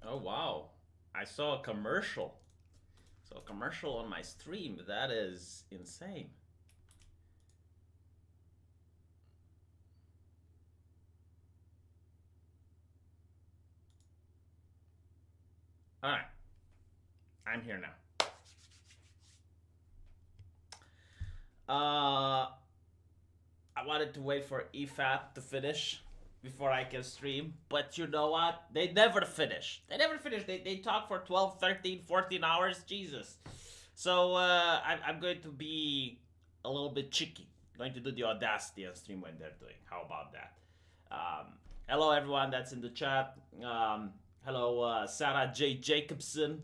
Oh wow. I saw a commercial. So a commercial on my stream. That is insane. All right. I'm here now. I wanted to wait for EFAT to finish before I can stream, but you know what? They never finish. They never finish. They talk for 12, 13, 14 hours. Jesus. So I'm going to be a little bit cheeky. Going to do the Audacity and stream when they're doing. How about that? Hello, everyone that's in the chat. Hello, Sarah J. Jacobson,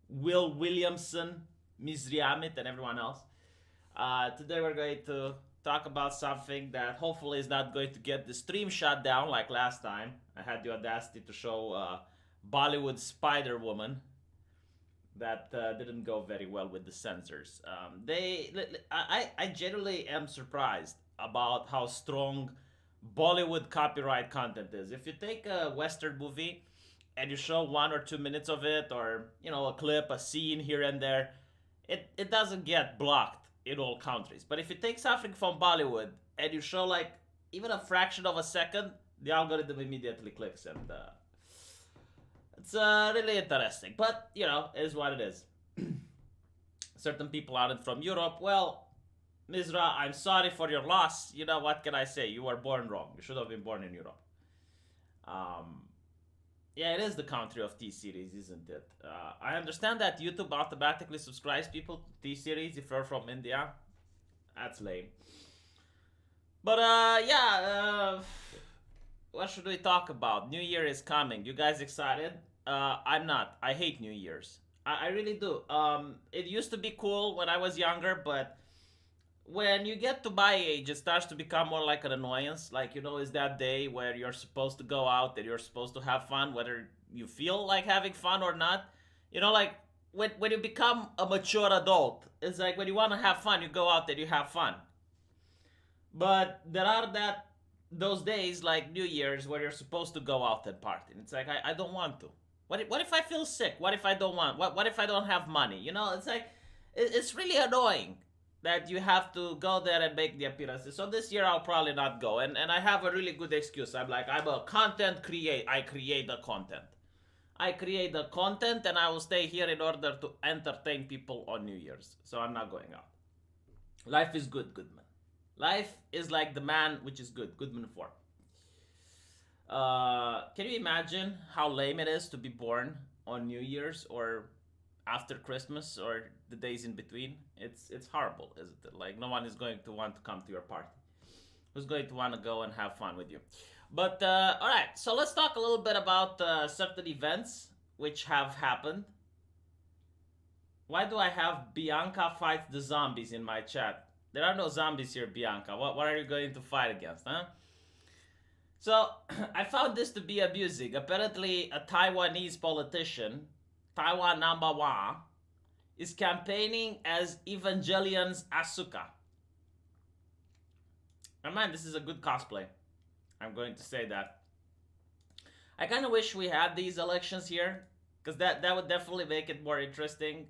Will Williamson, Ms. Riamit, and everyone else. Today we're going to talk about something that hopefully is not going to get the stream shut down like last time. I had the audacity to show Bollywood Spider Woman. That didn't go very well with the censors. I generally am surprised about how strong Bollywood copyright content is. If you take a Western movie and you show 1 or 2 minutes of it, or a clip, a scene here and there, it doesn't get blocked in all countries. But if you take something from Bollywood and you show like even a fraction of a second, the algorithm immediately clicks, and it's really interesting. But it is what it is. Certain people aren't from Europe. Well, Mizra, I'm sorry for your loss. What can I say? You were born wrong. You should have been born in Europe. Um, yeah, it is the country of T series, isn't it? I understand that YouTube automatically subscribes people to T series if you're from India. That's lame. But yeah, what should we talk about? New Year is coming. You guys excited? I'm not. I hate New Year's. I really do. It used to be cool when I was younger, but when you get to my age, it starts to become more like an annoyance. Like, is that day where you're supposed to go out and you're supposed to have fun, whether you feel like having fun or not. Like when you become a mature adult, it's like when you want to have fun, you go out and you have fun. But there are those days like New Year's where you're supposed to go out and party. And it's like I don't want to. What if I feel sick? What if I don't want? What if I don't have money? It's like it's really annoying that you have to go there and make the appearances. So this year I'll probably not go, and I have a really good excuse. I'm a content create. I create the content. I create the content, and I will stay here in order to entertain people on New Year's. So I'm not going out. Life is good, Goodman. Life is like the man which is good, Goodman 4. Can you imagine how lame it is to be born on New Year's or after Christmas or the days in between? It's horrible, isn't it? Like no one is going to want to come to your party. Who's going to want to go and have fun with you? But all right, so let's talk a little bit about certain events which have happened. Why do I have Bianca fights the zombies in my chat? There are no zombies here, Bianca. What are you going to fight against, huh? So, I found this to be amusing. Apparently, a Taiwanese politician, Taiwan number one, is campaigning as Evangelion's Asuka. And man, this is a good cosplay. I'm going to say that. I kind of wish we had these elections here, because that would definitely make it more interesting.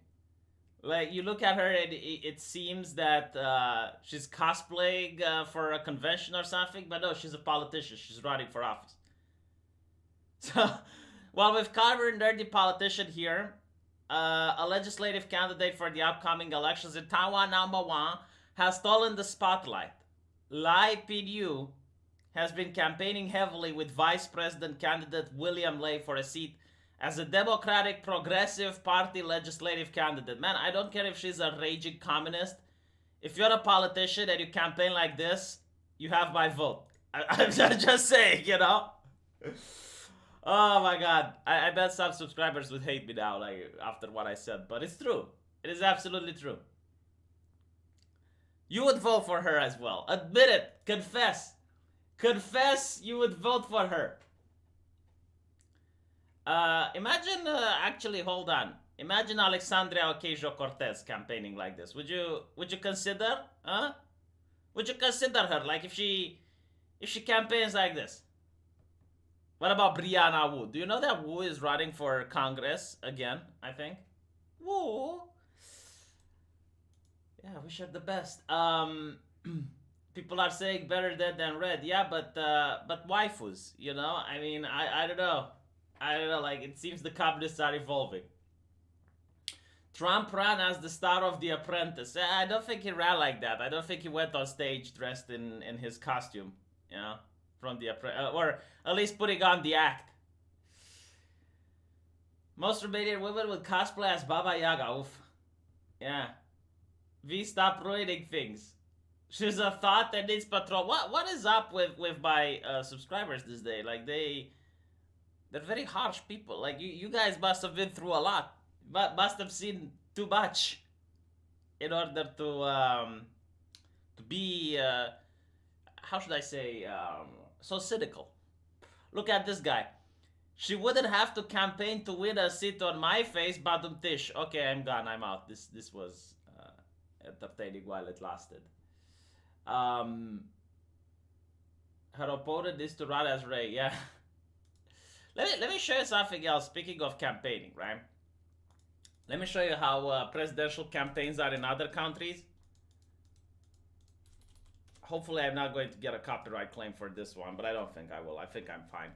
Like, you look at her and it seems that she's cosplaying for a convention or something, but no, she's a politician. She's running for office. So, while we've covered nerdy politician here, a legislative candidate for the upcoming elections in Taiwan number one has stolen the spotlight. Lai Pinyu has been campaigning heavily with Vice President candidate William Lai for a seat as a Democratic Progressive Party legislative candidate. Man, I don't care if she's a raging communist. If you're a politician and you campaign like this, you have my vote. I'm just saying, Oh my god. I bet some subscribers would hate me now, like, after what I said. But it's true. It is absolutely true. You would vote for her as well. Admit it. Confess. Confess you would vote for her. Imagine, actually, hold on. Imagine Alexandria Ocasio-Cortez campaigning like this. Would you consider? Huh? Would you consider her? Like if she campaigns like this? What about Brianna Wu? Do you know that Wu is running for Congress again? I think. Wu. Yeah, wish her the best. People are saying better dead than red. Yeah, but waifus, you know. I mean, I don't know. I don't know. Like it seems the communists are evolving. Trump ran as the star of The Apprentice. I don't think he ran like that. I don't think he went on stage dressed in his costume, you know, from The Apprentice, or at least putting on the act. Most Romanian women would cosplay as Baba Yaga. Oof. Yeah. We stop ruining things. She's a thought that needs patrol. What is up with my subscribers this day? Like they're very harsh people. Like you guys must have been through a lot. But must have seen too much in order to be how should I say so cynical. Look at this guy. She wouldn't have to campaign to win a seat on my face, Badum Tish. Okay, I'm gone. I'm out. This was entertaining while it lasted. Her opponent is to run as Ray. Yeah. Let me show you something else. Speaking of campaigning, right? Let me show you how presidential campaigns are in other countries. Hopefully I'm not going to get a copyright claim for this one, but I don't think I will. I think I'm fine.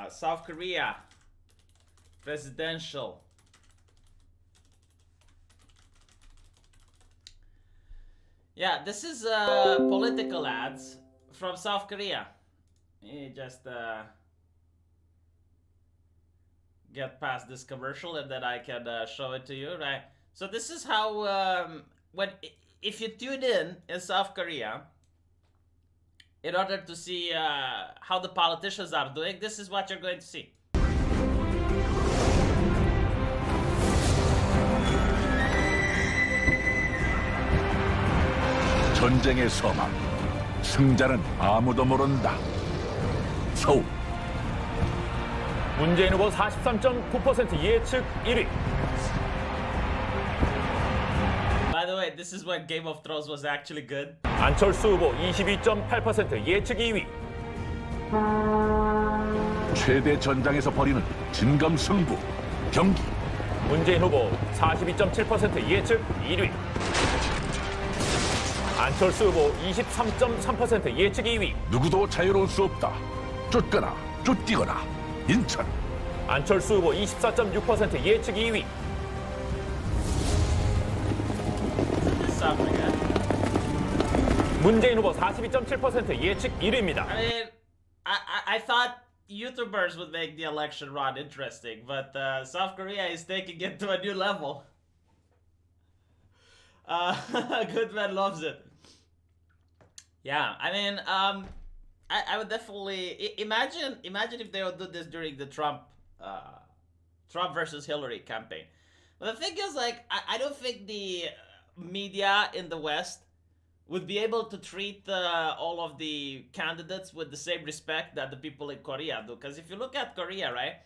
South Korea. Presidential. Yeah, this is political ads from South Korea. Let me just get past this commercial and then I can show it to you, right? So this is how if you tune in South Korea in order to see how the politicians are doing, this is what you're going to see. 전쟁의 서막, 승자는 아무도 모른다. 서울. 문재인 후보 43.9% 예측 1위. By the way, this is when Game of Thrones was actually good. 안철수 후보 22.8% 예측 2위. 최대 전장에서 벌이는 진검승부. 경기. 문재인 후보 42.7% 예측 1위. 안철수 후보 23.3% 예측 2위. 누구도 자유로울 수 없다. 쫓거나 쫓기거나. 인천. 안철수 후보 24.6% 예측 2위. 문재인 후보 42.7% 예측 1위입니다. I mean, I thought YouTubers would make the election run interesting, but South Korea is taking it to a new level. Goodman loves it. Yeah, I mean, I would definitely imagine if they would do this during the Trump versus Hillary campaign. But the thing is, like, I don't think the media in the West would be able to treat all of the candidates with the same respect that the people in Korea do. Because if you look at Korea, right,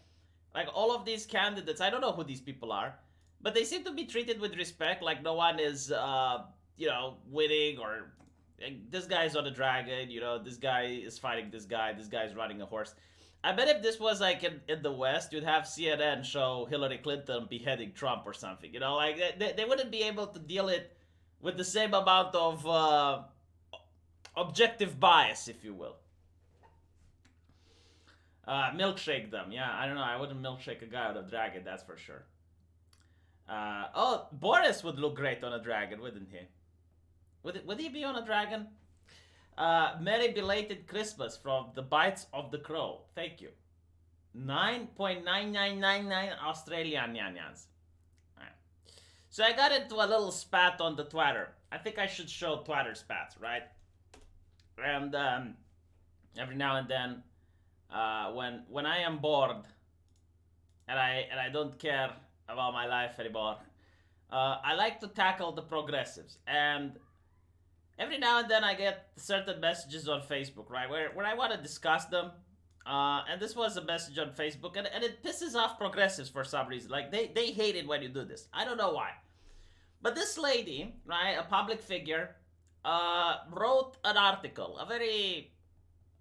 like all of these candidates, I don't know who these people are, but they seem to be treated with respect. Like no one is, winning or this guy's on a dragon, this guy is fighting this guy's riding a horse. I bet if this was like in the West, you'd have CNN show Hillary Clinton beheading Trump or something. Like they wouldn't be able to deal it with the same amount of objective bias, if you will. Milkshake them. Yeah, I don't know. I wouldn't milkshake a guy on a dragon, that's for sure. Boris would look great on a dragon, wouldn't he? Would he be on a dragon? Merry belated Christmas from the Bites of the Crow. Thank you. 9.9999 Australian yanyans. Right. So I got into a little spat on the Twitter. I think I should show Twitter spats, right? And every now and then, when I am bored and I don't care about my life anymore, I like to tackle the progressives. And every now and then I get certain messages on Facebook, right, where I want to discuss them. And this was a message on Facebook, and it pisses off progressives for some reason. Like, they hate it when you do this. I don't know why. But this lady, right, a public figure, wrote an article, a very,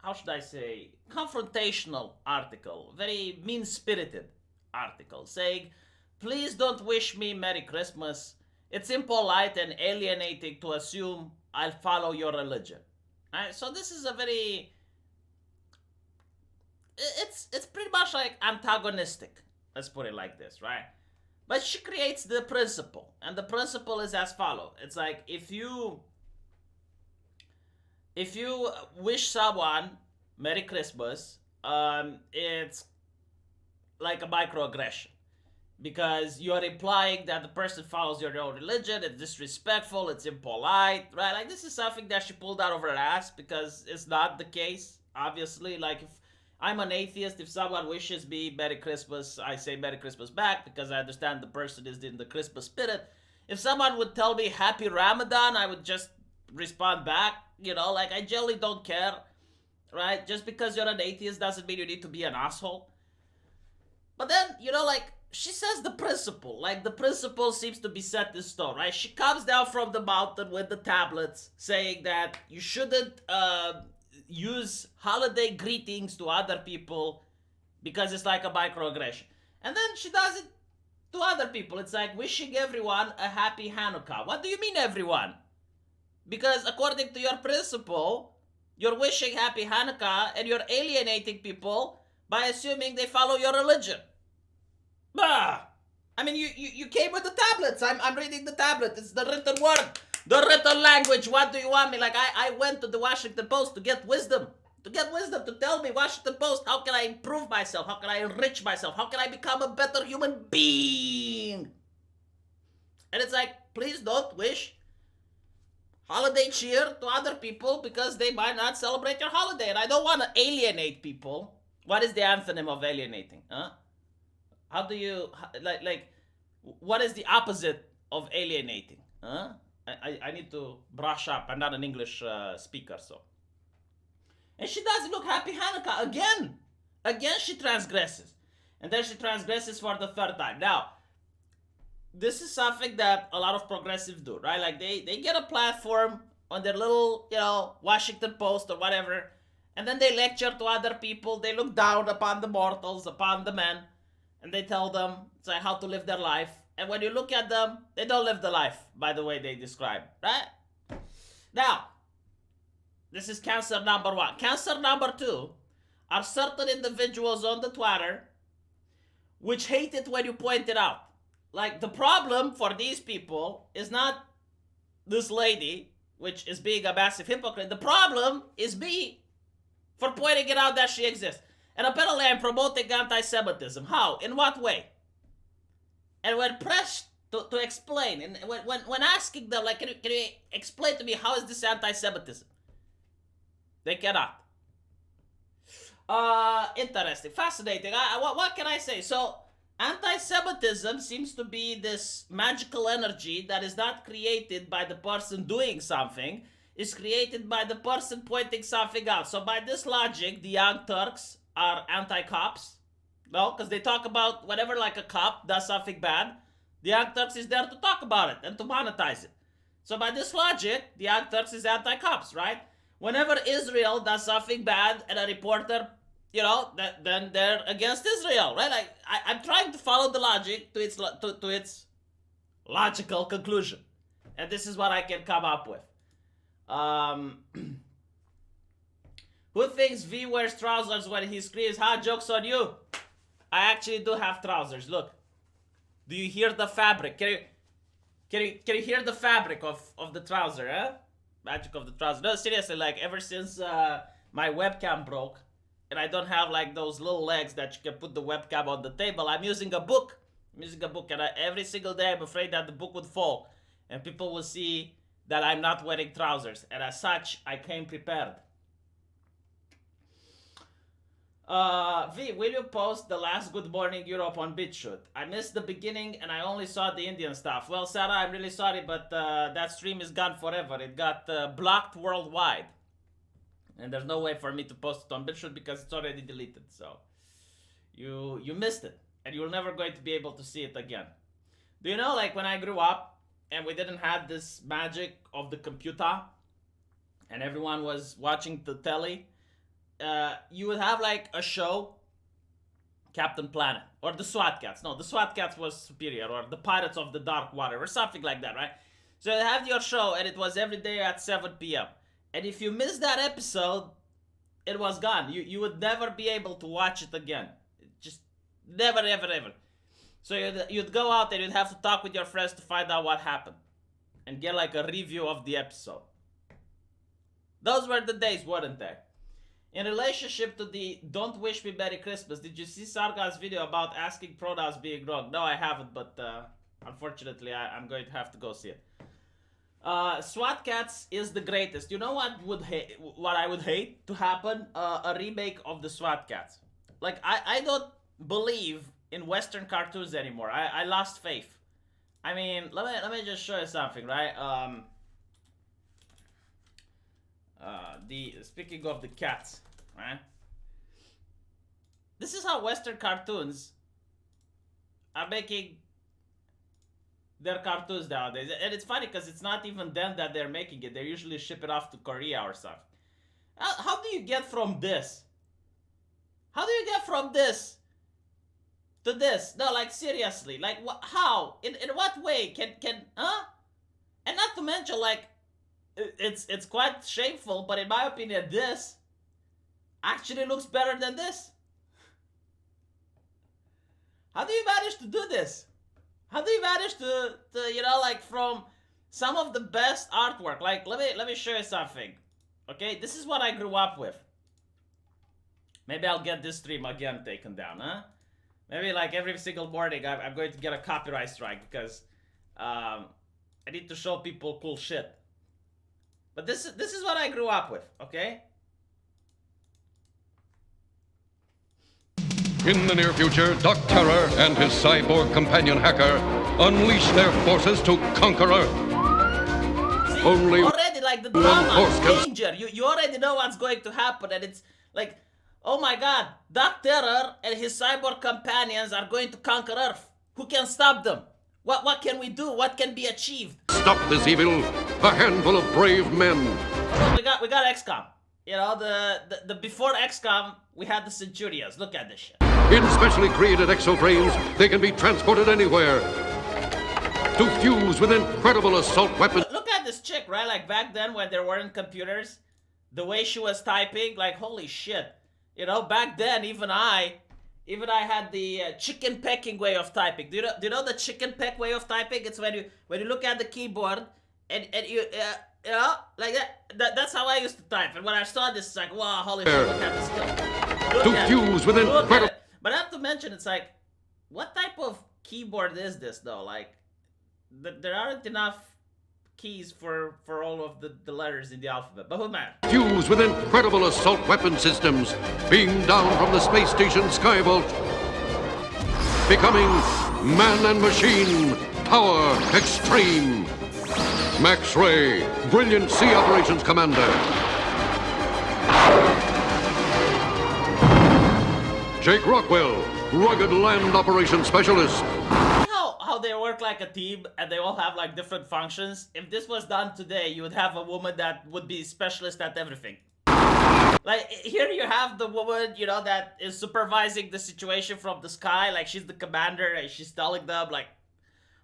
how should I say, confrontational article, very mean-spirited article, saying, please don't wish me Merry Christmas. It's impolite and alienating to assume I'll follow your religion. Right? So this is a very, it's pretty much like antagonistic. Let's put it like this, right? But she creates the principle, and the principle is as follows. It's like if you wish someone Merry Christmas, it's like a microaggression. Because you're implying that the person follows your own religion, it's disrespectful, it's impolite, right? Like, this is something that she pulled out of her ass, because it's not the case, obviously. Like, if I'm an atheist, if someone wishes me Merry Christmas, I say Merry Christmas back, because I understand the person is in the Christmas spirit. If someone would tell me Happy Ramadan, I would just respond back, you know? Like, I generally don't care, right? Just because you're an atheist doesn't mean you need to be an asshole. But then, you know, like, she says the principle. Like, the principle seems to be set in stone, right? She comes down from the mountain with the tablets saying that you shouldn't use holiday greetings to other people because it's like a microaggression. And then she does it to other people. It's like wishing everyone a happy Hanukkah. What do you mean, everyone? Because according to your principle, you're wishing happy Hanukkah and you're alienating people by assuming they follow your religion. Bah! I mean, you came with the tablets. I'm reading the tablet. It's the written word. The written language. What do you want me? Like, I went to the Washington Post to get wisdom. To tell me, Washington Post, how can I improve myself? How can I enrich myself? How can I become a better human being? And it's like, please don't wish holiday cheer to other people because they might not celebrate your holiday. And I don't want to alienate people. What is the antonym of alienating? Huh? How do you, like, what is the opposite of alienating? Huh? I need to brush up. I'm not an English speaker, so. And she doesn't look Happy Hanukkah again. Again, she transgresses. And then she transgresses for the third time. Now, this is something that a lot of progressives do, right? Like, they get a platform on their little, you know, Washington Post or whatever, and then they lecture to other people. They look down upon the mortals, upon the men. And they tell them it's like how to live their life. And when you look at them, they don't live the life by the way they describe, right? Now, this is cancer number one. Cancer number two are certain individuals on the Twitter which hate it when you point it out. Like, the problem for these people is not this lady, which is being a massive hypocrite. The problem is me for pointing it out that she exists. And apparently I'm promoting anti-Semitism. How? In what way? And when pressed to explain, and when asking them, like, can you explain to me how is this anti-Semitism? They cannot. Interesting. Fascinating. What can I say? So, anti-Semitism seems to be this magical energy that is not created by the person doing something. It's created by the person pointing something out. So by this logic, the Young Turks are anti-cops. No, because they talk about whenever like a cop does something bad, the Young Turks is there to talk about it and to monetize it. So by this logic, the Young Turks is anti-cops, right? Whenever Israel does something bad and a reporter, you know, then they're against Israel, right? Like, I'm trying to follow the logic to its logical conclusion. And this is what I can come up with. Who thinks V wears trousers when he screams, "Ha, joke's on you"? I actually do have trousers. Look. Do you hear the fabric? Can you hear the fabric of the trouser, huh? Magic of the trouser. No, seriously, like, ever since my webcam broke, and I don't have, like, those little legs that you can put the webcam on the table, I'm using a book. And every single day I'm afraid that the book would fall, and people will see that I'm not wearing trousers. And as such, I came prepared. V, will you post the last Good Morning Europe on BitChute? I missed the beginning and I only saw the Indian stuff. Well, Sarah, I'm really sorry, but that stream is gone forever. It got blocked worldwide. And there's no way for me to post it on BitChute because it's already deleted. So, you missed it. And you're never going to be able to see it again. Do you know, like, when I grew up and we didn't have this magic of the computer and everyone was watching the telly, you would have like a show, Captain Planet, or the SWAT Cats. No, the SWAT Cats was superior, or the Pirates of the Dark Water, or something like that, right? So you have your show, and it was every day at 7 p.m. And if you missed that episode, it was gone. You would never be able to watch it again. Just never, ever, ever. So you'd go out and you'd have to talk with your friends to find out what happened. And get like a review of the episode. Those were the days, weren't they? In relationship to the Don't Wish Me Merry Christmas, did you see Sarga's video about asking pronouns being wrong? No, I haven't, but unfortunately I'm going to have to go see it. SWAT Cats is the greatest. You know what I would hate to happen? A remake of the SWAT Cats. Like, I don't believe in Western cartoons anymore. I lost faith. I mean, let me just show you something, right? Speaking of the cats, right? This is how Western cartoons are making their cartoons nowadays. And it's funny because it's not even them that they're making it. They usually ship it off to Korea or something. How do you get from this? How do you get from this to this? No, like, seriously. Like, how? In what way can huh? And not to mention, like, it's quite shameful, but in my opinion, this actually looks better than this. How do you manage to do this? How do you manage to you know, like, from some of the best artwork? Like, let me show you something. Okay, this is what I grew up with. Maybe I'll get this stream again taken down, huh? Maybe like every single morning I'm going to get a copyright strike because I need to show people cool shit. But this is what I grew up with, okay? In the near future, Doc Terror and his cyborg companion hacker unleash their forces to conquer Earth. See, Only already, like, the drama, danger. You already know what's going to happen, and it's like, oh my god, Doc Terror and his cyborg companions are going to conquer Earth. Who can stop them? What can we do? What can be achieved? Stop this evil, a handful of brave men. So we got XCOM. You know, the before XCOM, we had the Centurions. Look at this shit. In specially created exobrains, they can be transported anywhere to fuse with incredible assault weapons. Look at this chick, right? Like, back then when there weren't computers, the way she was typing, like, holy shit. You know, back then, even I had the chicken pecking way of typing. Do you know the chicken peck way of typing? It's when you look at the keyboard and you know, like that. That's how I used to type. And when I saw this, it's like, wow, holy shit, look at this skill. To fuse with incredible. But not to mention, it's like, what type of keyboard is this though? Like, there aren't enough keys for all of the letters in the alphabet. But who matters? Fused with incredible assault weapon systems beamed down from the space station Skyvault, becoming man and machine power extreme. Max Ray, brilliant sea operations commander. Jake Rockwell, rugged land operations specialist. How they work like a team and they all have like different functions. If this was done today, you would have a woman that would be specialist at everything. Like, here you have the woman, you know, that is supervising the situation from the sky. Like, she's the commander and she's telling them like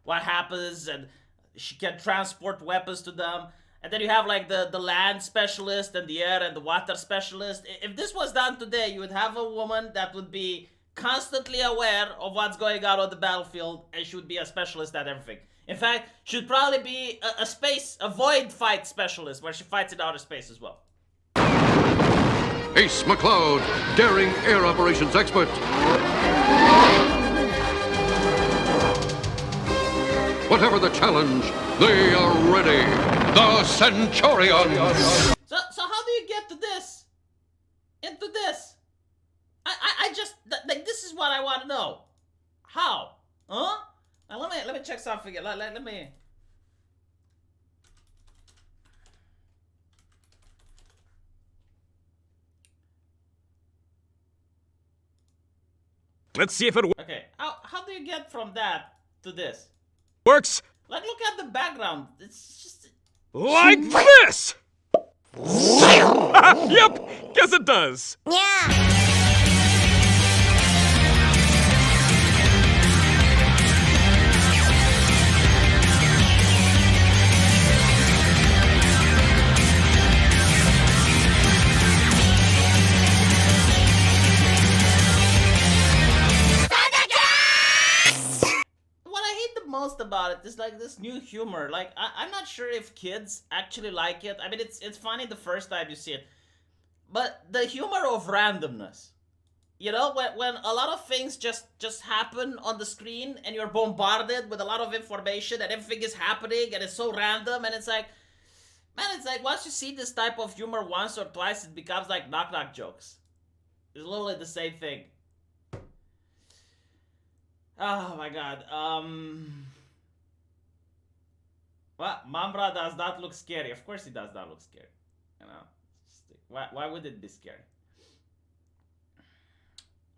what happens, and she can transport weapons to them. And then you have like the land specialist and the air and the water specialist. If this was done today, you would have a woman that would be constantly aware of what's going on the battlefield, and she would be a specialist at everything. In fact, she'd probably be a void fight specialist, where she fights in outer space as well. Ace McCloud, daring air operations expert. Whatever the challenge, they are ready. The Centurions. So how do you get to this? Into this? I just, like, this is what I want to know. How? Huh? Now let me check something. Let me. Let's see if it Okay, how do you get from that to this? works Like, look at the background. It's just... like this. Yep. Guess as it does. Yeah. What I hate the most about it is like this new humor. Like I'm not sure if kids actually like it. I mean, it's funny the first time you see it, but the humor of randomness. You know, when a lot of things just happen on the screen and you're bombarded with a lot of information and everything is happening and it's so random and it's like, man, it's like once you see this type of humor once or twice, it becomes like knock knock jokes. It's literally the same thing. Oh my god. Well, Mambra does not look scary. Of course he does not look scary. You know, why would it be scary?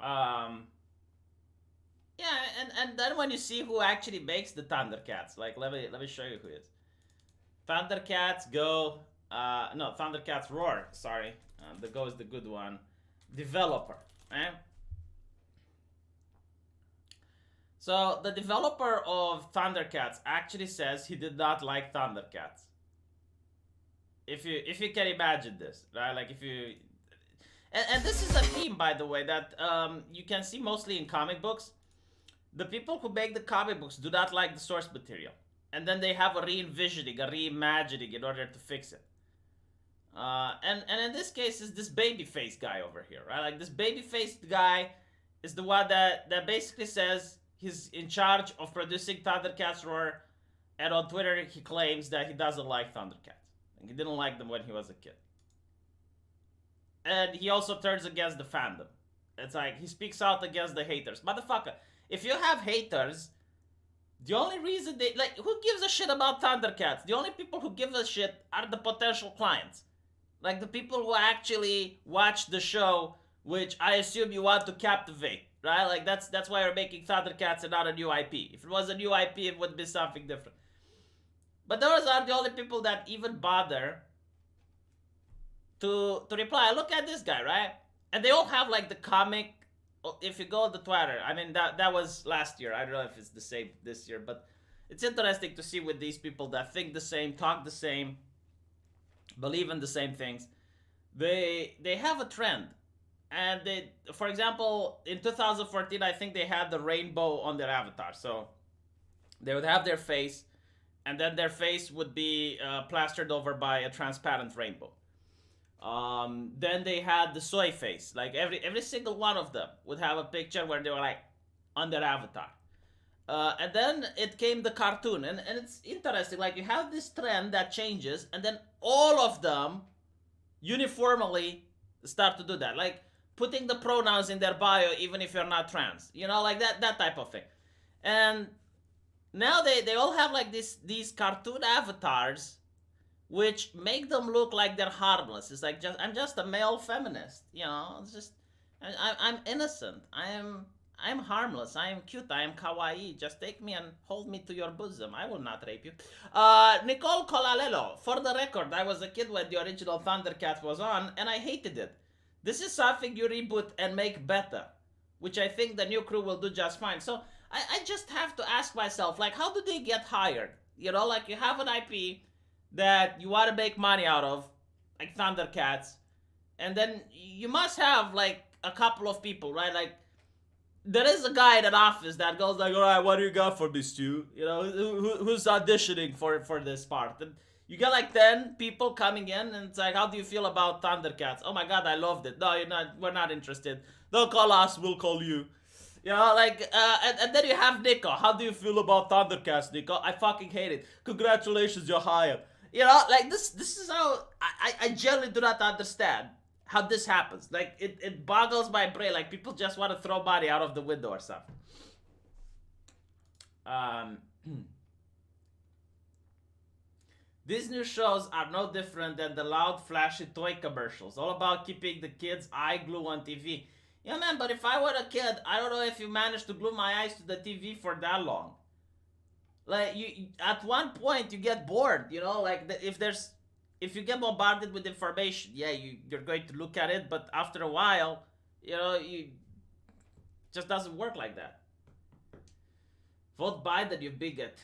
Yeah, and then when you see who actually makes the Thundercats, like let me show you who it is. Thundercats Go, no, Thundercats Roar. Sorry, the Go is the good one. Developer, eh? So the developer of Thundercats actually says he did not like Thundercats. If you can imagine this, right? Like if you, and this is a theme, by the way, that you can see mostly in comic books. The people who make the comic books do not like the source material, and then they have a re-envisioning, a reimagining in order to fix it. And in this case, is this babyface guy over here, right? Like this baby-faced guy is the one that basically says he's in charge of producing Thundercats Roar, and on Twitter he claims that he doesn't like Thundercats. He didn't like them when he was a kid. And he also turns against the fandom. It's like he speaks out against the haters. Motherfucker, if you have haters, the only reason they, like, who gives a shit about Thundercats? The only people who give a shit are the potential clients. Like the people who actually watch the show, which I assume you want to captivate, right? Like that's why you're making Thundercats and not a new IP. If it was a new IP, it would be something different. But those are the only people that even bother to reply. Look at this guy, right? And they all have like the comic. If you go to Twitter, I mean that was last year. I don't know if it's the same this year, but it's interesting to see with these people that think the same, talk the same, believe in the same things. They have a trend, and they, for example, in 2014, I think they had the rainbow on their avatar. So they would have their face, and then their face would be plastered over by a transparent rainbow. Then they had the soy face. Like every single one of them would have a picture where they were like on their avatar. And then it came the cartoon, and it's interesting. Like you have this trend that changes, and then all of them uniformly start to do that. Like putting the pronouns in their bio even if you're not trans. You know, like that type of thing. And now they all have like these cartoon avatars, which make them look like they're harmless. It's like I'm just a male feminist, you know. It's just I'm innocent. I'm harmless. I am cute. I am kawaii. Just take me and hold me to your bosom. I will not rape you. Nicole Colalelo. For the record, I was a kid when the original Thundercats was on, and I hated it. This is something you reboot and make better, which I think the new crew will do just fine. So I just have to ask myself, like, how do they get hired? You know, like you have an IP that you want to make money out of, like Thundercats, and then you must have like a couple of people, right? Like there is a guy in an office that goes like, all right, what do you got for me, Stu? You know, who's auditioning for this part? And you get like 10 people coming in, and it's like, how do you feel about Thundercats? Oh my god, I loved it. No, we're not interested. Don't call us, we'll call you. You know, like, and then you have Nico. How do you feel about Thundercats, Nico? I fucking hate it. Congratulations, you're hired. You know, like this is how I generally do not understand how this happens. Like it boggles my brain. Like people just want to throw money out of the window or something. These new shows are no different than the loud, flashy toy commercials. All about keeping the kids' eye glue on TV. Yeah, man, but if I were a kid, I don't know if you managed to glue my eyes to the TV for that long. Like, you at one point, you get bored, you know? Like, if there's if you get bombarded with information, yeah, you're going to look at it, but after a while, you just doesn't work like that. Vote Biden, you bigot.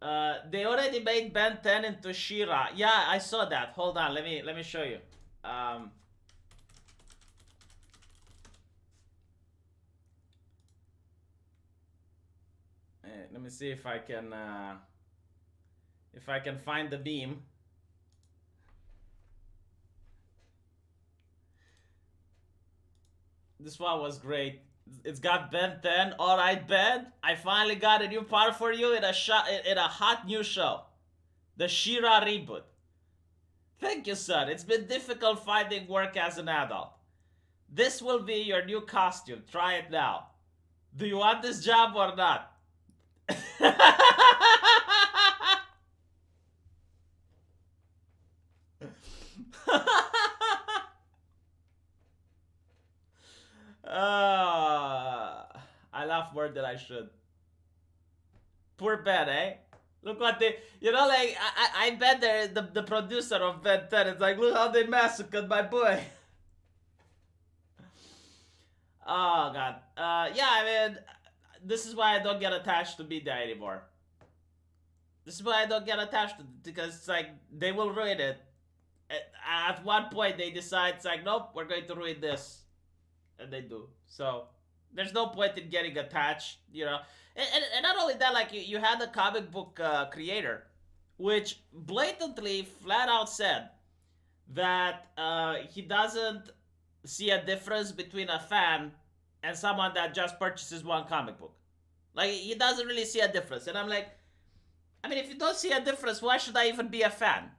They already made Ben 10 into She-Ra. Yeah, I saw that. Hold on, let me show you. Let me see if I can find the meme. This one was great. It's got Ben 10. Alright, Ben. I finally got a new part for you in a hot new show. The She-Ra reboot. Thank you, son. It's been difficult finding work as an adult. This will be your new costume. Try it now. Do you want this job or not? I laugh more than I should. Poor Ben, eh? Look what they, like, I bet the producer of Ben 10 is like, look how they massacred my boy. Oh, God. Yeah, I mean, this is why I don't get attached to media anymore. This is why I don't get attached to it, because it's like, they will ruin it. At one point, they decide, it's like, nope, we're going to ruin this. And they do. So, there's no point in getting attached, And not only that, like, you had a comic book creator, which blatantly, flat out said that he doesn't see a difference between a fan and someone that just purchases one comic book. Like, he doesn't really see a difference. And I'm like, I mean, if you don't see a difference, why should I even be a fan?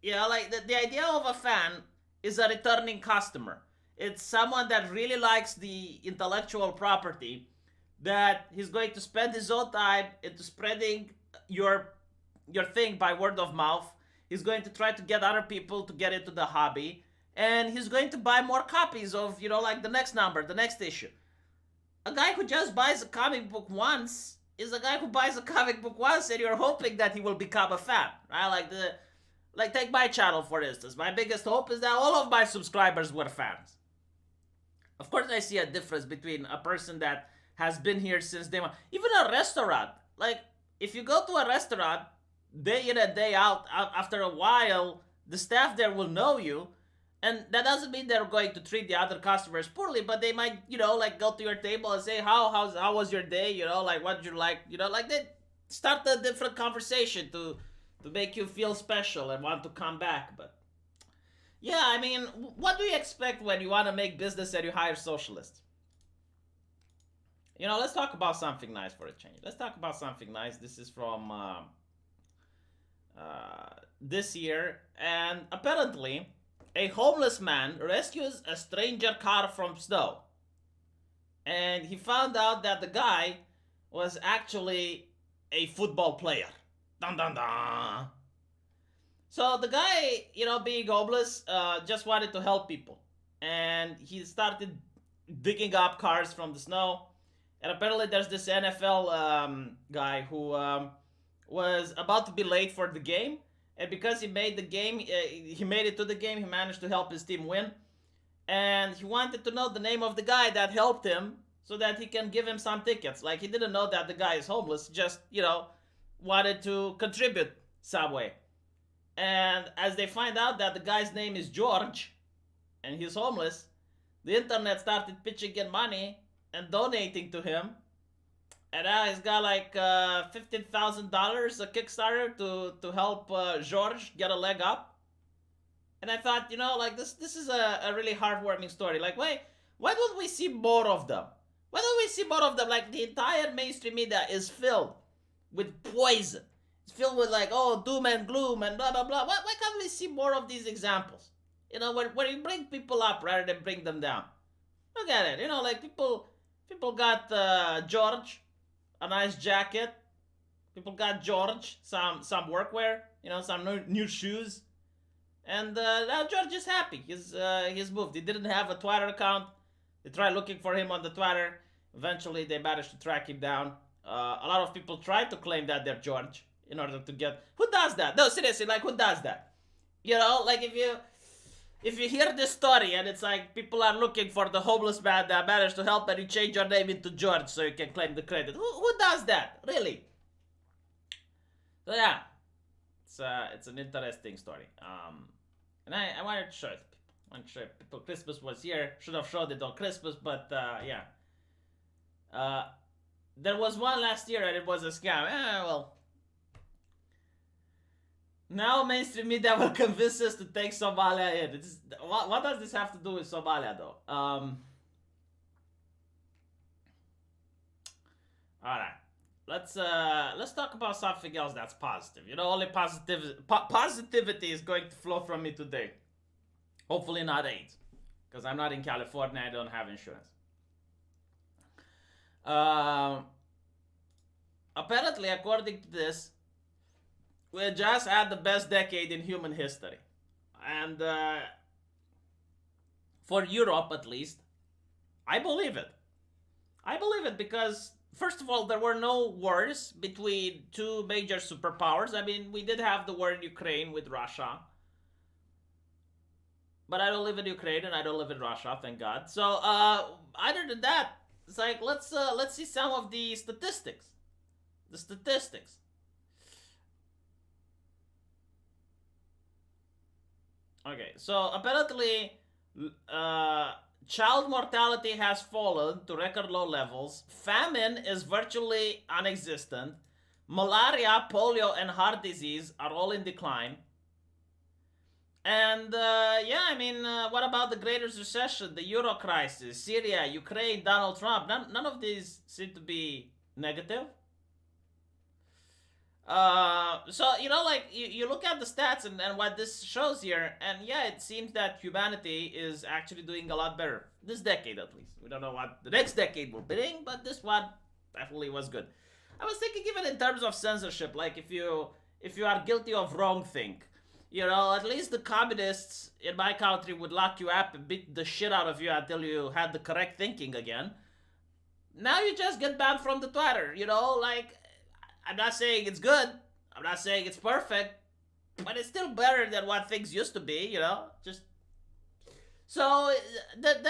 Like, the idea of a fan is a returning customer. It's someone that really likes the intellectual property, that he's going to spend his own time into spreading your thing by word of mouth. He's going to try to get other people to get into the hobby. And he's going to buy more copies of, like the next number, the next issue. A guy who just buys a comic book once is a guy who buys a comic book once and you're hoping that he will become a fan, right? Like take my channel, for instance. My biggest hope is that all of my subscribers were fans. Of course, I see a difference between a person that has been here since day one. Even a restaurant. Like, if you go to a restaurant, day in and day out, after a while, the staff there will know you. And that doesn't mean they're going to treat the other customers poorly, but they might, like, go to your table and say, how was your day? Like, what did you like? Like, they start a different conversation to make you feel special and want to come back. But yeah, I mean, what do you expect when you want to make business and you hire socialists? Let's talk about something nice for a change. Let's talk about something nice. This is from this year. And apparently, a homeless man rescues a stranger car from snow. And he found out that the guy was actually a football player. Dun dun dun. So the guy, being homeless, just wanted to help people. And he started digging up cars from the snow. And apparently there's this NFL guy who was about to be late for the game. And because he made the game, he made it to the game, he managed to help his team win. And he wanted to know the name of the guy that helped him so that he can give him some tickets. Like, he didn't know that the guy is homeless, just, wanted to contribute some way. And as they find out that the guy's name is George, and he's homeless, the internet started pitching in money and donating to him. And now he's got like $15,000 a Kickstarter to help George get a leg up. And I thought, like this is a really heartwarming story. Like, why don't we see more of them? Why don't we see more of them? Like, the entire mainstream media is filled with poison. It's filled with like, doom and gloom and blah, blah, blah. Why can't we see more of these examples? Where you bring people up rather than bring them down. Look at it. Like people got George a nice jacket. People got George some workwear, some new shoes. And now George is happy. He's moved. He didn't have a Twitter account. They tried looking for him on the Twitter. Eventually, they managed to track him down. A lot of people tried to claim that they're George in order to get... Who does that? No, seriously, like, who does that? You know, like if you hear this story and it's like people are looking for the homeless man that managed to help and you change your name into George so you can claim the credit. Who does that? Really? So yeah, it's an interesting story. And I wanted to show it to people. I wanted to show people Christmas was here. Should have showed it on Christmas, but yeah. There was one last year and it was a scam. Well. Now mainstream media will convince us to take Somalia in. What does this have to do with Somalia, though? Alright. Let's talk about something else that's positive. You know, only positivity is going to flow from me today. Hopefully not AIDS. Because I'm not in California, I don't have insurance. Apparently, according to this, we just had the best decade in human history. And for Europe, at least, I believe it. I believe it because, first of all, there were no wars between two major superpowers. I mean, we did have the war in Ukraine with Russia. But I don't live in Ukraine and I don't live in Russia, thank God. So, other than that, it's like, let's see some of the statistics. The statistics. Okay, so apparently, child mortality has fallen to record low levels. Famine is virtually non-existent. Malaria, polio, and heart disease are all in decline. And yeah, I mean, what about the greatest recession, the Euro crisis, Syria, Ukraine, Donald Trump? None of these seem to be negative. So, you know, like, you look at the stats and what this shows here, and yeah, it seems that humanity is actually doing a lot better. This decade, at least. We don't know what the next decade will bring, but this one definitely was good. I was thinking even in terms of censorship, like, if you are guilty of wrongthink, you know, at least the communists in my country would lock you up and beat the shit out of you until you had the correct thinking again. Now you just get banned from the Twitter, you know, like, I'm not saying it's good. I'm not saying it's perfect. But it's still better than what things used to be, you know? Just... So, that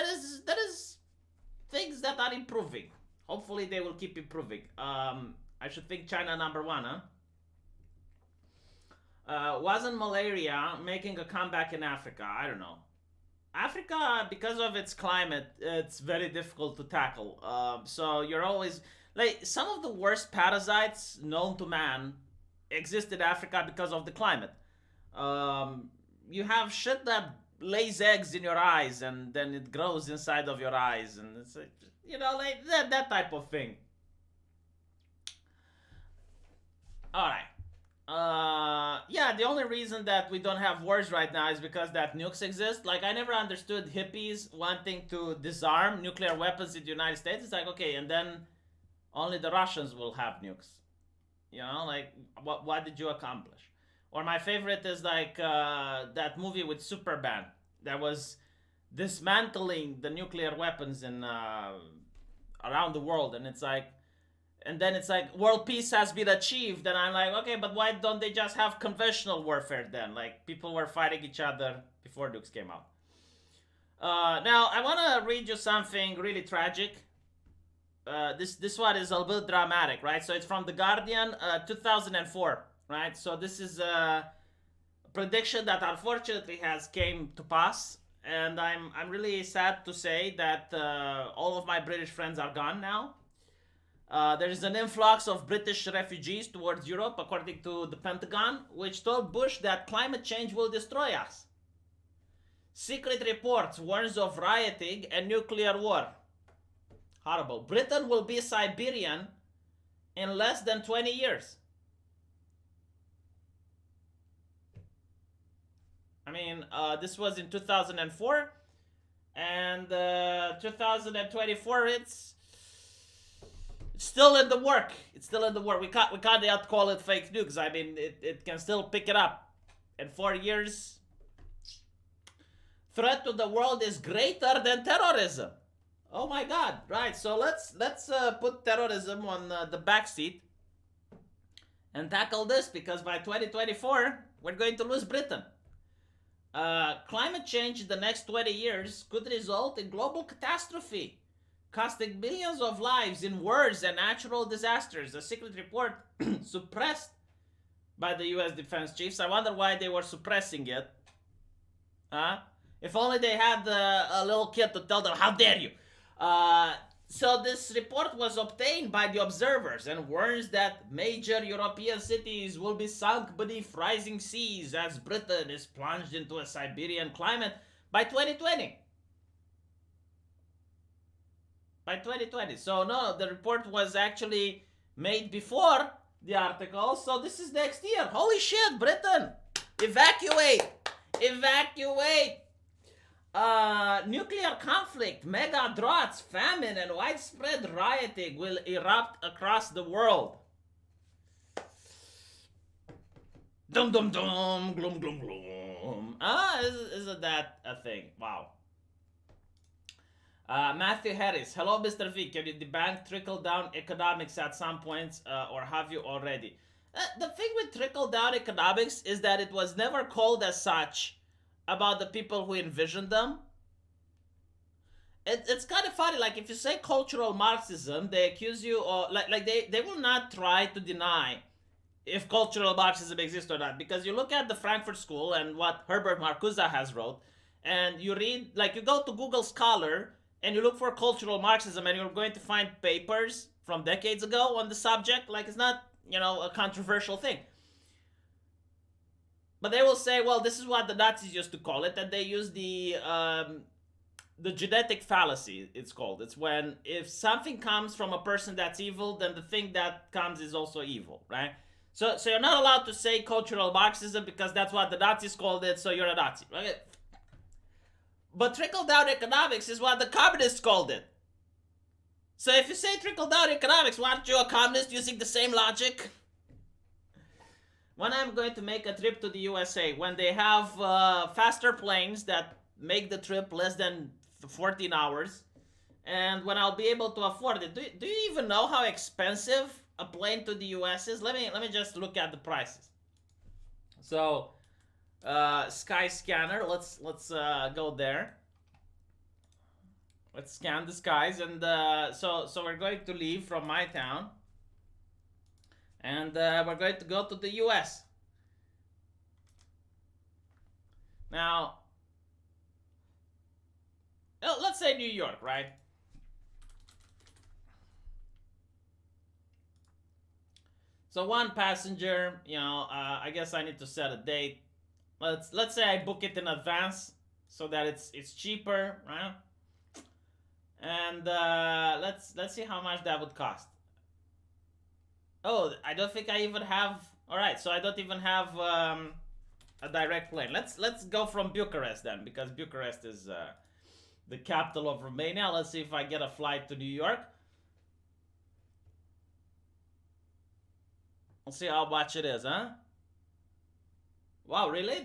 is things that are improving. Hopefully they will keep improving. I should think China number one, huh? Wasn't malaria making a comeback in Africa? I don't know. Africa, because of its climate, it's very difficult to tackle. So you're always... Like, some of the worst parasites known to man exist in Africa because of the climate. You have shit that lays eggs in your eyes and then it grows inside of your eyes. And it's, you know, like that type of thing. Alright. Yeah, the only reason that we don't have wars right now is because that nukes exist. Like, I never understood hippies wanting to disarm nuclear weapons in the United States. It's like, okay, and then... only the Russians will have nukes. You know, like, what did you accomplish? Or my favorite is like that movie with Superman that was dismantling the nuclear weapons in around the world. And it's like, and then it's like, world peace has been achieved. And I'm like, okay, but why don't they just have conventional warfare then? Like, people were fighting each other before nukes came out. Now, I want to read you something really tragic. This one is a little bit dramatic, right? So it's from The Guardian, 2004, right? So this is a prediction that unfortunately has came to pass, and I'm really sad to say that all of my British friends are gone now. There is an influx of British refugees towards Europe, according to the Pentagon, which told Bush that climate change will destroy us. Secret reports warns of rioting and nuclear war. Horrible. Britain will be Siberian in less than 20 years. I mean, this was in 2004. And 2024, it's still in the work. It's still in the work. We can't yet call it fake news. I mean, it can still pick it up. In 4 years, threat to the world is greater than terrorism. Oh my God! Right. So let's put terrorism on the back seat and tackle this, because by 2024 we're going to lose Britain. Climate change in the next 20 years could result in global catastrophe, costing millions of lives in wars and natural disasters. A secret report suppressed by the US defense chiefs. I wonder why they were suppressing it. Huh? If only they had a little kid to tell them, how dare you? So this report was obtained by the observers and warns that major European cities will be sunk beneath rising seas as Britain is plunged into a Siberian climate by 2020. By 2020. So no, the report was actually made before the article. So this is next year. Holy shit, Britain! Evacuate! Evacuate! Nuclear conflict, mega droughts, famine, and widespread rioting will erupt across the world. Dum dum dum, gloom gloom gloom. Isn't that a thing? Wow. Matthew Harris, hello Mr. V, can you debunk trickle-down economics at some points, or have you already? The thing with trickle-down economics is that it was never called as such about the people who envisioned them. It's kind of funny, like if you say cultural Marxism, they accuse you, or like they will not try to deny if cultural Marxism exists or not, because you look at the Frankfurt School and what Herbert Marcuse has wrote, and you read, like you go to Google Scholar and you look for cultural Marxism and you're going to find papers from decades ago on the subject. Like it's not, a controversial thing. But they will say, well, this is what the Nazis used to call it, and they use the genetic fallacy, it's called. It's when if something comes from a person that's evil, then the thing that comes is also evil, right? So you're not allowed to say cultural Marxism because that's what the Nazis called it, so you're a Nazi, right? But trickle-down economics is what the communists called it. So if you say trickle-down economics, why aren't you a communist using the same logic? When I'm going to make a trip to the USA, when they have faster planes that make the trip less than 14 hours, and when I'll be able to afford it, do you even know how expensive a plane to the US is? Let me just look at the prices. So, Skyscanner, let's go there. Let's scan the skies, and so we're going to leave from my town. And we're going to go to the US. Now, let's say New York, right? So one passenger, I guess I need to set a date. Let's say I book it in advance so that it's cheaper, right? And let's see how much that would cost. Oh, I don't think I even have. All right, so I don't even have a direct plane. Let's go from Bucharest then, because Bucharest is the capital of Romania. Let's see if I get a flight to New York. Let's see how much it is, huh? Wow, really?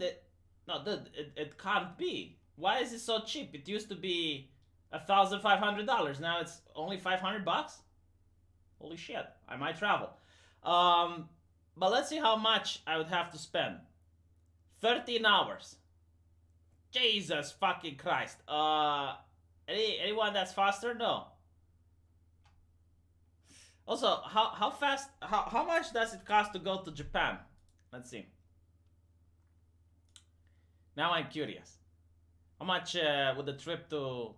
No, dude, it can't be. Why is it so cheap? It used to be $1,500. Now it's only $500. Holy shit! I might travel. But let's see how much I would have to spend. 13 hours. Jesus fucking Christ. Anyone that's faster? No. Also, how fast? How much does it cost to go to Japan? Let's see. Now I'm curious. How much would the trip to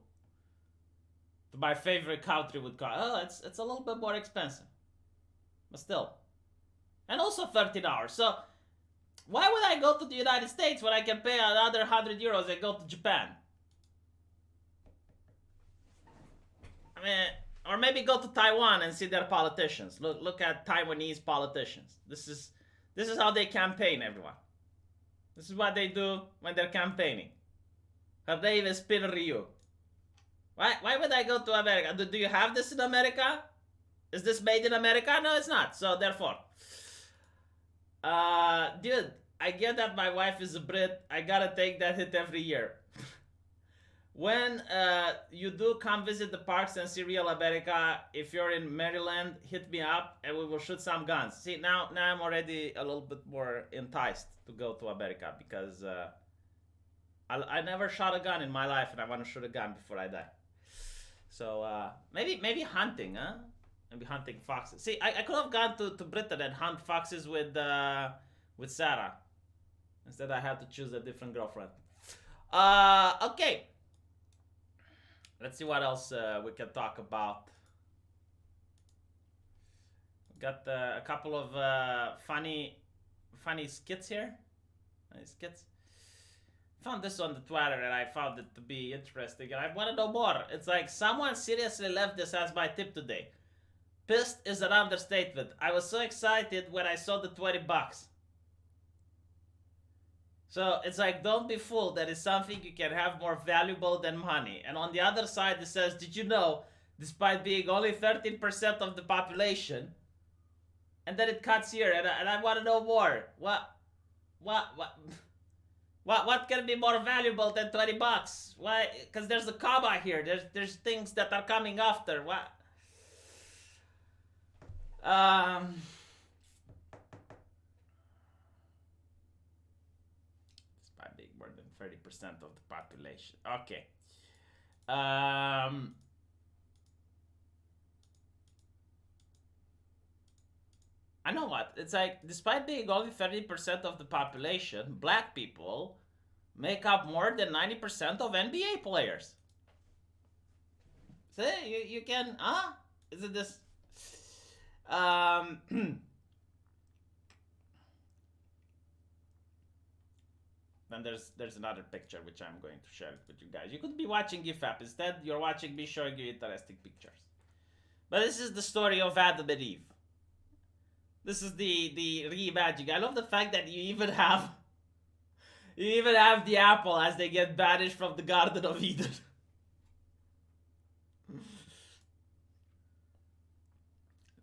my favorite country would cost? Oh, it's a little bit more expensive, but still. And also 13 hours. So why would I go to the United States when I can pay another 100 euros and go to Japan? I mean, or maybe go to Taiwan and see their politicians. Look at Taiwanese politicians. This is how they campaign, everyone. This is what they do when they're campaigning. Her name is Pin Ryu. Why would I go to America? Do you have this in America? Is this made in America? No, it's not. So therefore, dude, I get that my wife is a Brit. I gotta take that hit every year. When you do come visit the parks and see real America, if you're in Maryland, hit me up and we will shoot some guns. See, now I'm already a little bit more enticed to go to America because I never shot a gun in my life, and I want to shoot a gun before I die. So maybe hunting, huh? Maybe hunting foxes. See, I could have gone to Britain and hunt foxes with Sarah. Instead, I had to choose a different girlfriend. Okay. Let's see what else we can talk about. Got a couple of funny skits here. Funny skits. Found this on the Twitter and I found it to be interesting and I want to know more. It's like someone seriously left this as my tip today. Pissed is an understatement. I was so excited when I saw the $20. So it's like, don't be fooled. That is something you can have more valuable than money. And on the other side, it says, did you know, despite being only 13% of the population, and then it cuts here, and I want to know more. What can be more valuable than $20? Why? Because there's a comma here. There's things that are coming after. What? Despite being more than 30% of the population. Okay. I know what. It's like, despite being only 30% of the population, black people make up more than 90% of NBA players. See, you can, huh? Is it this? Then there's another picture which I'm going to share it with you guys. You could be watching GIF app. Instead, you're watching me showing you interesting pictures. But this is the story of Adam and Eve. This is the reimagining. I love the fact that you even have the apple as they get banished from the Garden of Eden.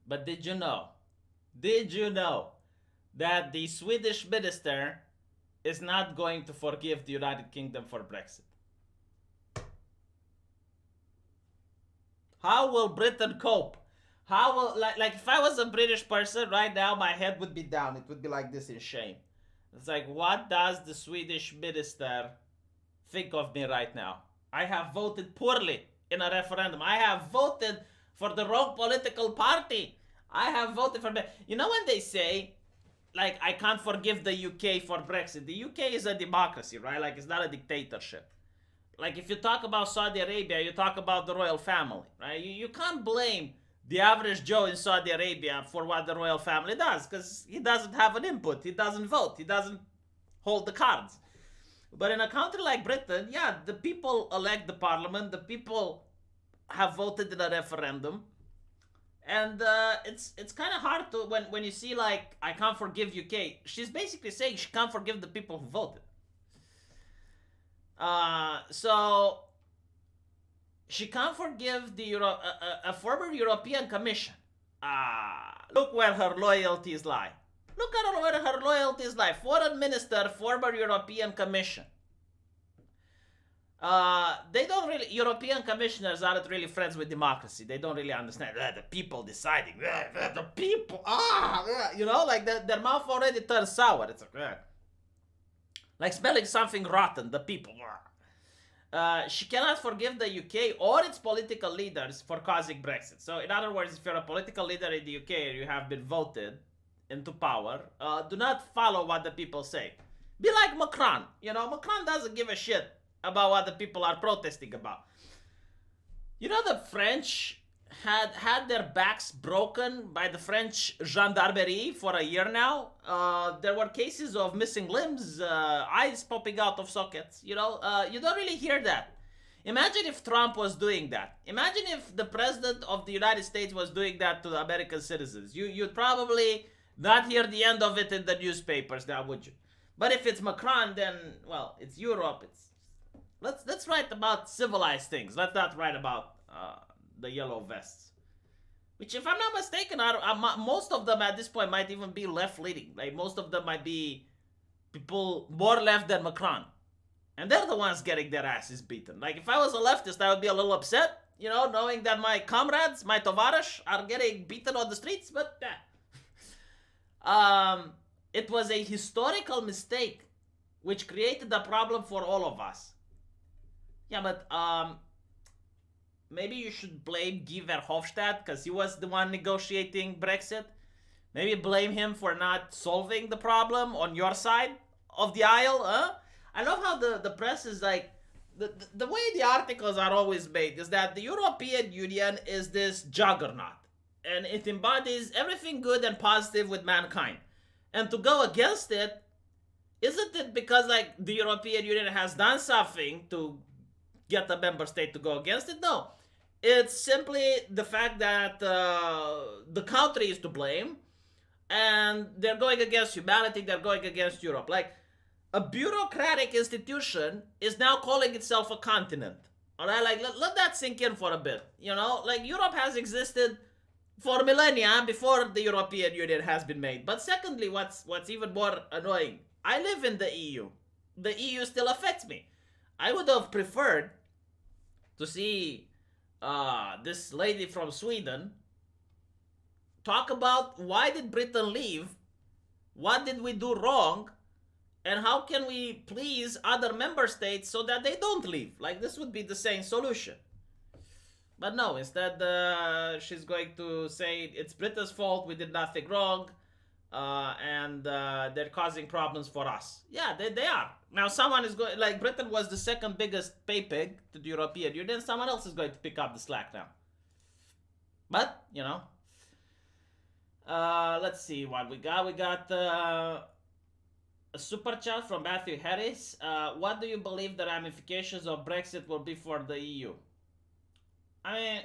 But did you know that the Swedish minister is not going to forgive the United Kingdom for Brexit? How will Britain cope? How will, like if I was a British person right now, my head would be down. It would be like this in shame. It's like, what does the Swedish minister think of me right now? I have voted poorly in a referendum. I have voted for the wrong political party. I have voted for... You know when they say, like, I can't forgive the UK for Brexit. The UK is a democracy, right? Like, it's not a dictatorship. Like, if you talk about Saudi Arabia, you talk about the royal family, right? You can't blame the average Joe in Saudi Arabia for what the royal family does, because he doesn't have an input, he doesn't vote, he doesn't hold the cards. But in a country like Britain, yeah, the people elect the parliament, the people have voted in a referendum, and it's kind of hard to, when you see like, I can't forgive UK, she's basically saying she can't forgive the people who voted. So she can't forgive the a former European Commission. Look where her loyalties lie. Look at where her loyalties lie. Foreign Minister, former European Commission. They don't really, European commissioners aren't really friends with democracy. They don't really understand the people deciding. The people, you know, like their mouth already turns sour. It's like smelling something rotten. The people. She cannot forgive the UK or its political leaders for causing Brexit. So in other words, if you're a political leader in the UK and you have been voted into power, do not follow what the people say. Be like Macron. You know, Macron doesn't give a shit about what the people are protesting about. You know, the French had their backs broken by the French gendarmerie for a year now. There were cases of missing limbs, eyes popping out of sockets. You know, you don't really hear that. Imagine if Trump was doing that. Imagine if the president of the United States was doing that to the American citizens. You'd probably not hear the end of it in the newspapers now, would you? But if it's Macron, then, well, it's Europe. Let's write about civilized things. Let's not write about the yellow vests, which, if I'm not mistaken, most of them at this point might even be left-leaning. Like, most of them might be people more left than Macron, and they're the ones getting their asses beaten. Like, if I was a leftist, I would be a little upset, you know, knowing that my comrades, my tovarish, are getting beaten on the streets. But it was a historical mistake which created a problem for all of us. Yeah, but maybe you should blame Guy Verhofstadt because he was the one negotiating Brexit. Maybe blame him for not solving the problem on your side of the aisle, huh? I love how the press is like, the way the articles are always made is that the European Union is this juggernaut. And it embodies everything good and positive with mankind. And to go against it, isn't it because like the European Union has done something to get the member state to go against it? No. It's simply the fact that the country is to blame. And they're going against humanity, they're going against Europe. Like, a bureaucratic institution is now calling itself a continent. Alright, like, let that sink in for a bit. You know, like, Europe has existed for millennia before the European Union has been made. But secondly, what's even more annoying, I live in the EU. The EU still affects me. I would have preferred to see this lady from Sweden talk about why did Britain leave, what did we do wrong, and how can we please other member states so that they don't leave. Like, this would be the same solution. But no, instead she's going to say it's Britain's fault, we did nothing wrong, and they're causing problems for us. Yeah, they are. Now someone is going, like, Britain was the second biggest pay pig to the European Union, someone else is going to pick up the slack now. But, you know, let's see what we got. We got a super chat from Matthew Harris. What do you believe the ramifications of Brexit will be for the EU? I mean,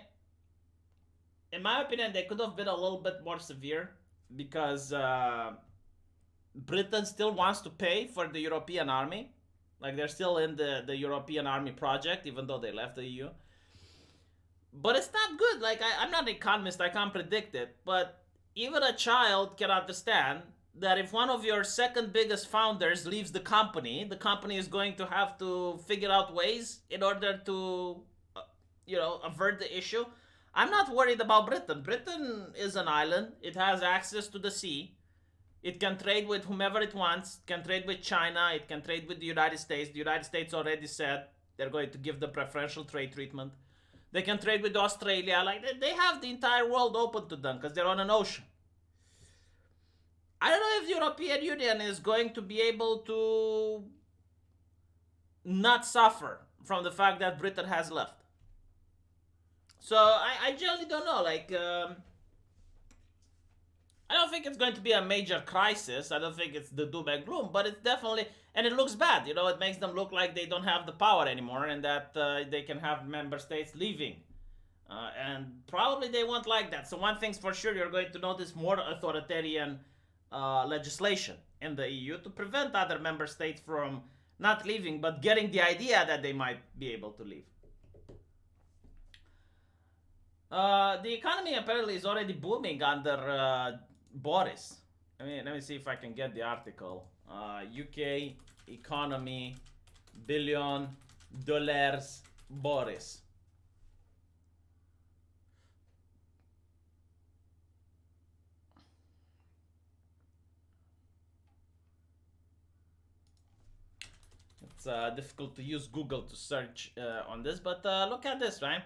in my opinion, they could have been a little bit more severe because Britain still wants to pay for the European army. Like, they're still in the European army project, even though they left the EU. But it's not good. Like, I'm not an economist, I can't predict it, but even a child can understand that if one of your second biggest founders leaves the company is going to have to figure out ways in order to, avert the issue. I'm not worried about Britain. Britain is an island. It has access to the sea. It can trade with whomever it wants. It can trade with China. It can trade with the United States. The United States already said they're going to give them preferential trade treatment. They can trade with Australia. Like, they have the entire world open to them because they're on an ocean. I don't know if the European Union is going to be able to not suffer from the fact that Britain has left. So I generally don't know. Like, I don't think it's going to be a major crisis. I don't think it's the doom and gloom, but it's definitely, and it looks bad. You know, it makes them look like they don't have the power anymore and that they can have member states leaving. And probably they won't like that. So one thing's for sure, you're going to notice more authoritarian legislation in the EU to prevent other member states from not leaving, but getting the idea that they might be able to leave. The economy apparently is already booming under Boris. Let me see if I can get the article. UK economy, $1 billion, Boris. It's difficult to use Google to search on this, but look at this, right?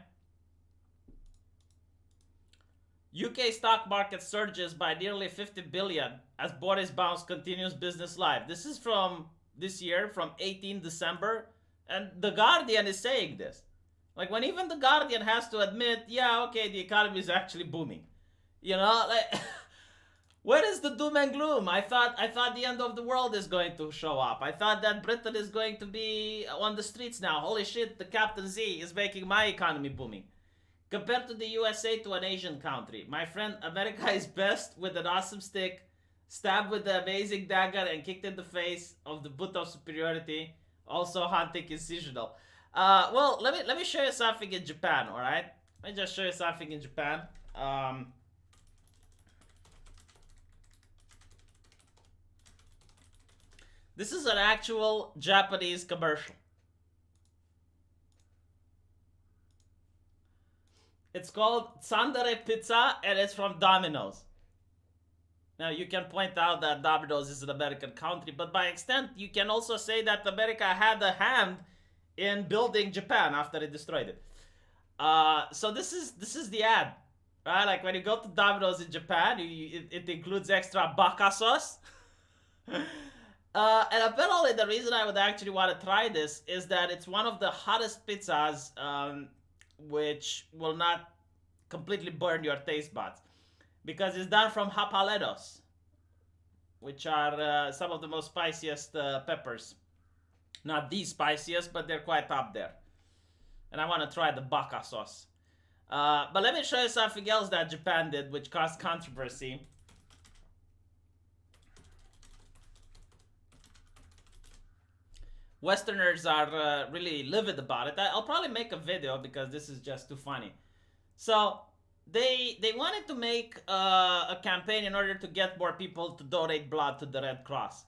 UK stock market surges by nearly 50 billion as Boris bounce continues business live. This is from this year, from 18 December, and The Guardian is saying this. Like, when even The Guardian has to admit, yeah, okay, the economy is actually booming. You know, like, where is the doom and gloom? I thought the end of the world is going to show up. I thought that Britain is going to be on the streets now. Holy shit, the Captain Z is making my economy booming. Compared to the USA to an Asian country, my friend, America is best with an awesome stick, stabbed with the amazing dagger, and kicked in the face of the boot of superiority. Also, hunting is seasonal. Well, let me show you something in Japan. All right, let me just show you something in Japan. This is an actual Japanese commercial. It's called Tsundere Pizza, and it's from Domino's. Now, you can point out that Barbados is an American country, but by extent, you can also say that America had a hand in building Japan after it destroyed it. So this is the ad, right? Like when you go to Barbados in Japan, it includes extra baka sauce. And apparently the reason I would actually want to try this is that it's one of the hottest pizzas, which will not completely burn your taste buds. Because it's done from hapaneros, which are some of the most spiciest peppers. Not the spiciest, but they're quite up there. And I want to try the baka sauce. But let me show you something else that Japan did, which caused controversy. Westerners are really livid about it. I'll probably make a video because this is just too funny. So they wanted to make a campaign in order to get more people to donate blood to the Red Cross.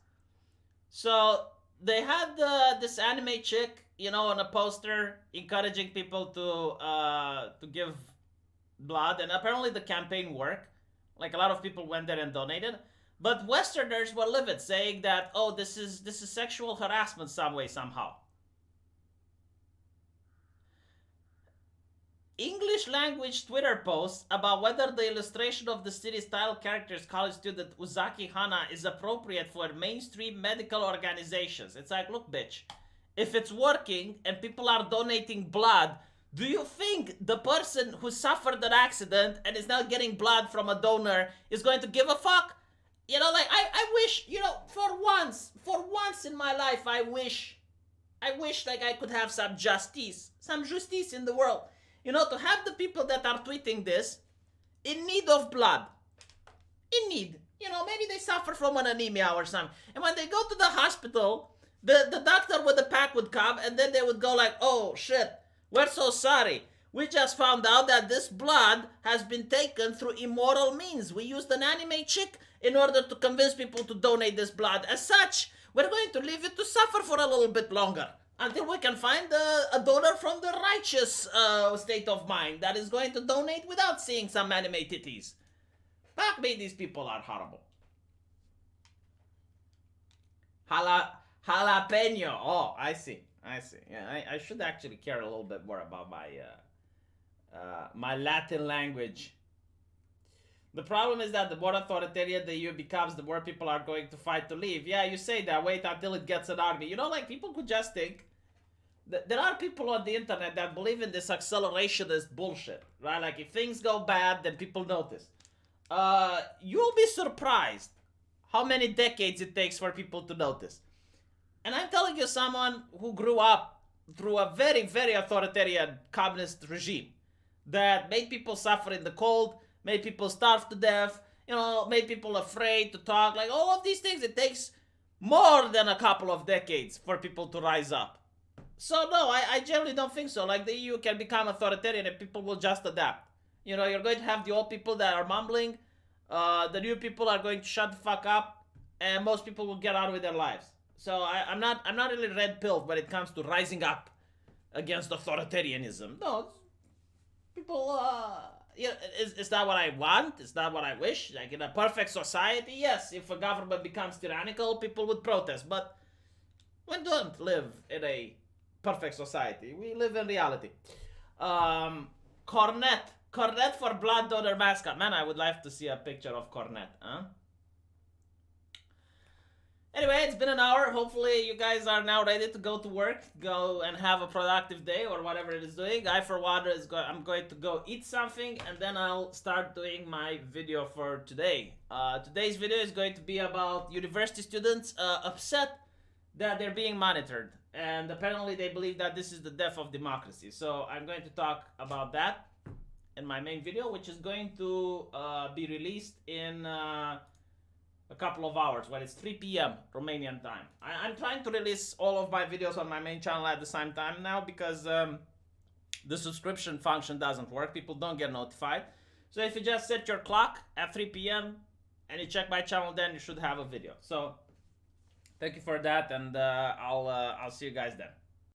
So they had this anime chick, you know, on a poster encouraging people to give blood, and apparently the campaign worked. Like a lot of people went there and donated, but Westerners were livid, saying that, oh, this is sexual harassment some way somehow. English language Twitter posts about whether the illustration of the city's title character's college student Uzaki Hana is appropriate for mainstream medical organizations. It's like, look, bitch, if it's working and people are donating blood, do you think the person who suffered an accident and is now getting blood from a donor is going to give a fuck? You know, like, I wish, you know, for once in my life, I wish like I could have some justice in the world. You know, to have the people that are tweeting this in need of blood. In need. You know, maybe they suffer from an anemia or something. And when they go to the hospital, the doctor with the pack would come and then they would go like, oh shit, we're so sorry. We just found out that this blood has been taken through immoral means. We used an anime chick in order to convince people to donate this blood. As such, we're going to leave it to suffer for a little bit longer, until we can find a donor from the righteous state of mind that is going to donate without seeing some anime titties. Fuck me, these people are horrible. Jalapeno. Oh, I see. Yeah, I should actually care a little bit more about my my Latin language. The problem is that the more authoritarian the EU becomes, the more people are going to fight to leave. Yeah, you say that. Wait until it gets an army. You know, like, people could just think that there are people on the internet that believe in this accelerationist bullshit, right? Like, if things go bad, then people notice. You'll be surprised how many decades it takes for people to notice. And I'm telling you, someone who grew up through a very, very authoritarian communist regime that made people suffer in the cold, made people starve to death, you know, made people afraid to talk, like all of these things. It takes more than a couple of decades for people to rise up. So no, I generally don't think so. Like, the EU can become authoritarian and people will just adapt. You know, you're going to have the old people that are mumbling, the new people are going to shut the fuck up, and most people will get on with their lives. So I'm not really red-pilled when it comes to rising up against authoritarianism. No, people, you know, is that what I want? Is that what I wish? Like, in a perfect society, yes, if a government becomes tyrannical, people would protest. But we don't live in a perfect society. We live in reality. Cornet for blood donor mascot. Man, I would like to see a picture of Cornet, huh? Anyway, it's been an hour. Hopefully you guys are now ready to go to work, go and have a productive day or whatever it is doing. I, for one, I'm going to go eat something and then I'll start doing my video for today. Today's video is going to be about university students upset that they're being monitored. And apparently they believe that this is the death of democracy. So I'm going to talk about that in my main video, which is going to be released in a couple of hours when it's 3 p.m. Romanian time. I'm trying to release all of my videos on my main channel at the same time now because the subscription function doesn't work. People don't get notified. So if you just set your clock at 3 p.m. and you check my channel, then you should have a video. So thank you for that, and I'll see you guys then.